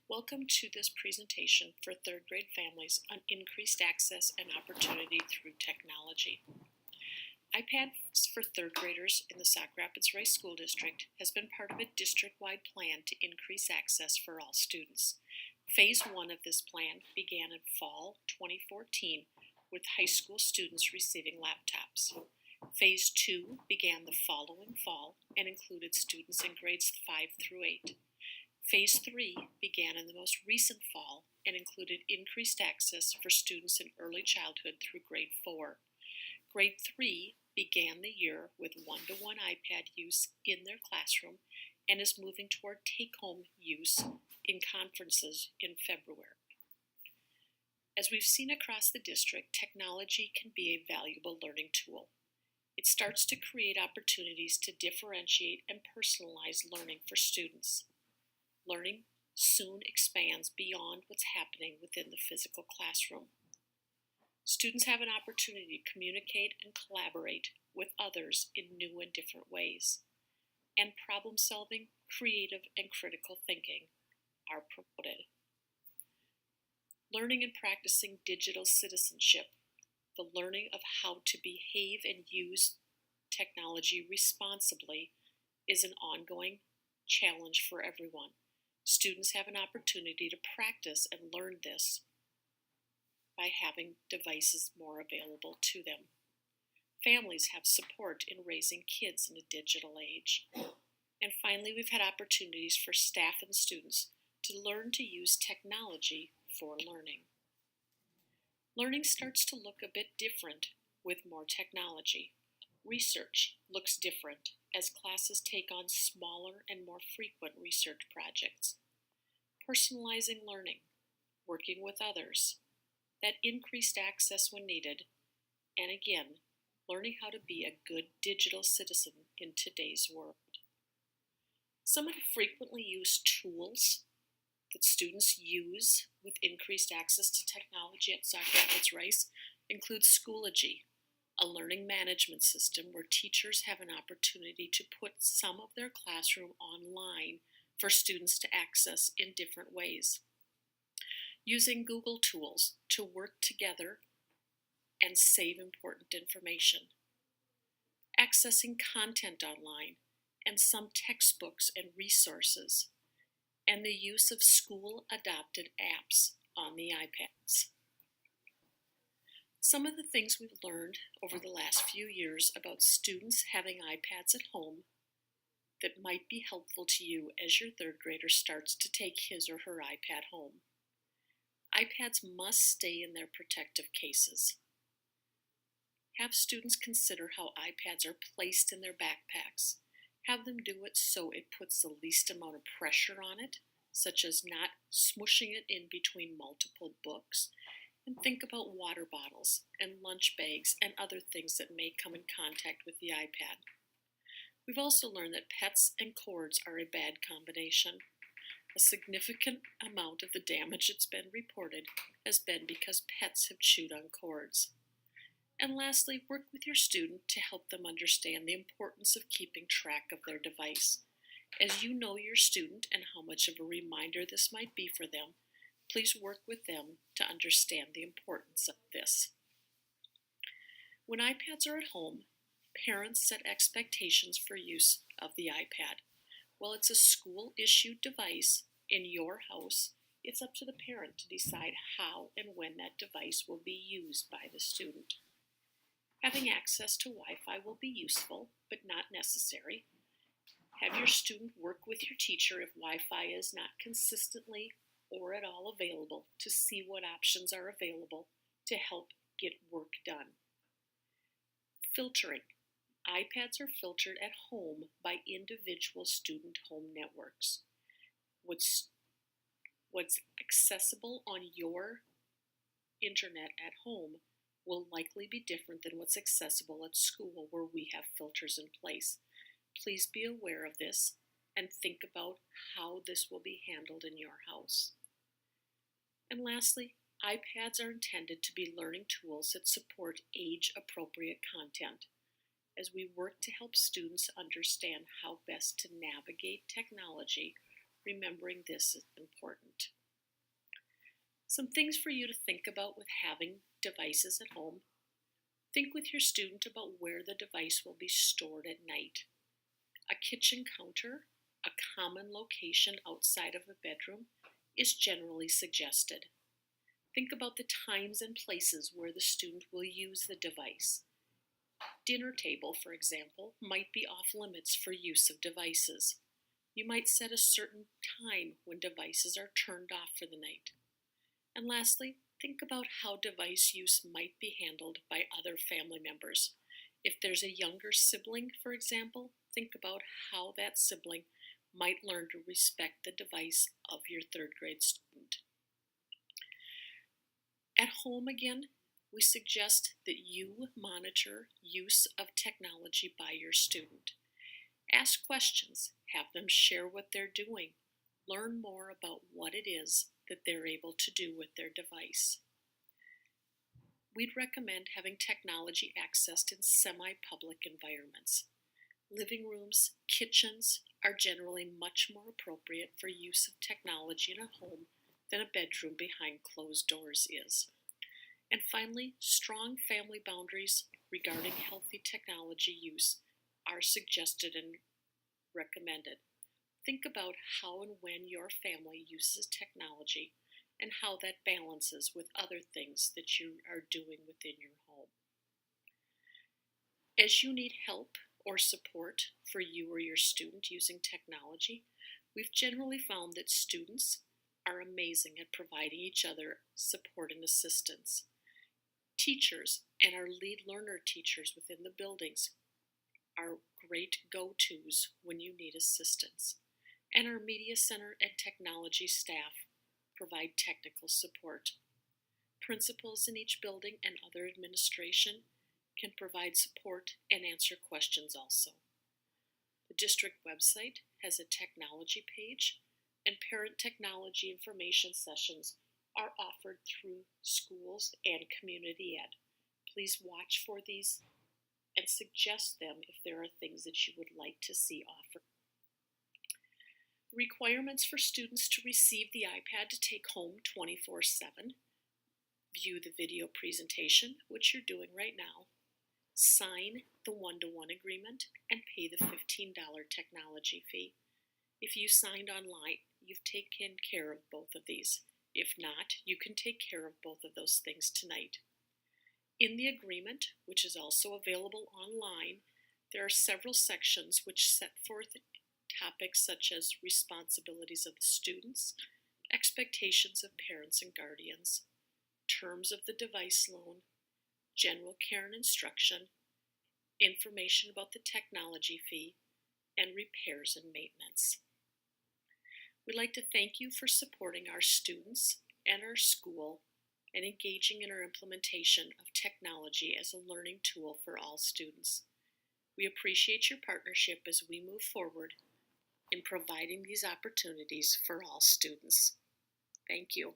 Welcome to this presentation for third grade families on increased access and opportunity through technology. iPads for third graders in the Sauk Rapids Rice School District has been part of a district-wide plan to increase access for all students. Phase 1 of this plan began in fall 2014 with high school students receiving laptops. Phase 2 began the following fall and included students in grades 5 through 8. Phase 3 began in the most recent fall and included increased access for students in early childhood through grade 4. Grade 3 began the year with one-to-one iPad use in their classroom and is moving toward take-home use in conferences in February. As we've seen across the district, technology can be a valuable learning tool. It starts to create opportunities to differentiate and personalize learning for students. Learning soon expands beyond what's happening within the physical classroom. Students have an opportunity to communicate and collaborate with others in new and different ways. And problem solving, creative, and critical thinking are promoted. Learning and practicing digital citizenship, the learning of how to behave and use technology responsibly, is an ongoing challenge for everyone. Students have an opportunity to practice and learn this by having devices more available to them. Families have support in raising kids in a digital age. And finally, we've had opportunities for staff and students to learn to use technology for learning. Learning starts to look a bit different with more technology. Research looks different as classes take on smaller and more frequent research projects. Personalizing learning, working with others, that increased access when needed, and again, learning how to be a good digital citizen in today's world. Some of the frequently used tools that students use with increased access to technology at Sauk Rapids Rice include Schoology, a learning management system where teachers have an opportunity to put some of their classroom online for students to access in different ways. Using Google tools to work together and save important information. Accessing content online and some textbooks and resources, and the use of school-adopted apps on the iPads. Some of the things we've learned over the last few years about students having iPads at home that might be helpful to you as your third grader starts to take his or her iPad home. iPads must stay in their protective cases. Have students consider how iPads are placed in their backpacks. Have them do it so it puts the least amount of pressure on it, such as not smushing it in between multiple books. And think about water bottles and lunch bags and other things that may come in contact with the iPad. We've also learned that pets and cords are a bad combination. A significant amount of the damage that's been reported has been because pets have chewed on cords. And lastly, work with your student to help them understand the importance of keeping track of their device. As you know your student and how much of a reminder this might be for them, please work with them to understand the importance of this. When iPads are at home, parents set expectations for use of the iPad. While it's a school-issued device in your house, it's up to the parent to decide how and when that device will be used by the student. Having access to Wi-Fi will be useful, but not necessary. Have your student work with your teacher if Wi-Fi is not consistently or at all available to see what options are available to help get work done. Filtering. iPads are filtered at home by individual student home networks. What's accessible on your internet at home will likely be different than what's accessible at school where we have filters in place. Please be aware of this and think about how this will be handled in your house. And lastly, iPads are intended to be learning tools that support age-appropriate content. As we work to help students understand how best to navigate technology, remembering this is important. Some things for you to think about with having devices at home. Think with your student about where the device will be stored at night. A kitchen counter, a common location outside of a bedroom, is generally suggested. Think about the times and places where the student will use the device. Dinner table, for example, might be off limits for use of devices. You might set a certain time when devices are turned off for the night. And lastly, think about how device use might be handled by other family members. If there's a younger sibling, for example, think about how that sibling might learn to respect the device of your third grade student. At home again, we suggest that you monitor use of technology by your student. Ask questions, have them share what they're doing, learn more about what it is that they're able to do with their device. We'd recommend having technology accessed in semi-public environments. Living rooms, kitchens are generally much more appropriate for use of technology in a home than a bedroom behind closed doors is. And finally, strong family boundaries regarding healthy technology use are suggested and recommended. Think about how and when your family uses technology and how that balances with other things that you are doing within your home. As you need help or support for you or your student using technology, we've generally found that students are amazing at providing each other support and assistance. Teachers and our lead learner teachers within the buildings are great go-tos when you need assistance. And our media center and technology staff provide technical support. Principals in each building and other administration can provide support and answer questions also. The district website has a technology page, and parent technology information sessions are offered through schools and community ed. Please watch for these and suggest them if there are things that you would like to see offered. Requirements for students to receive the iPad to take home 24/7. View the video presentation, which you're doing right now. Sign the one-to-one agreement and pay the $15 technology fee. If you signed online, you've taken care of both of these. If not, you can take care of both of those things tonight. In the agreement, which is also available online, there are several sections which set forth topics such as responsibilities of the students, expectations of parents and guardians, terms of the device loan, general care and instruction, information about the technology fee, and repairs and maintenance. We'd like to thank you for supporting our students and our school and engaging in our implementation of technology as a learning tool for all students. We appreciate your partnership as we move forward in providing these opportunities for all students. Thank you.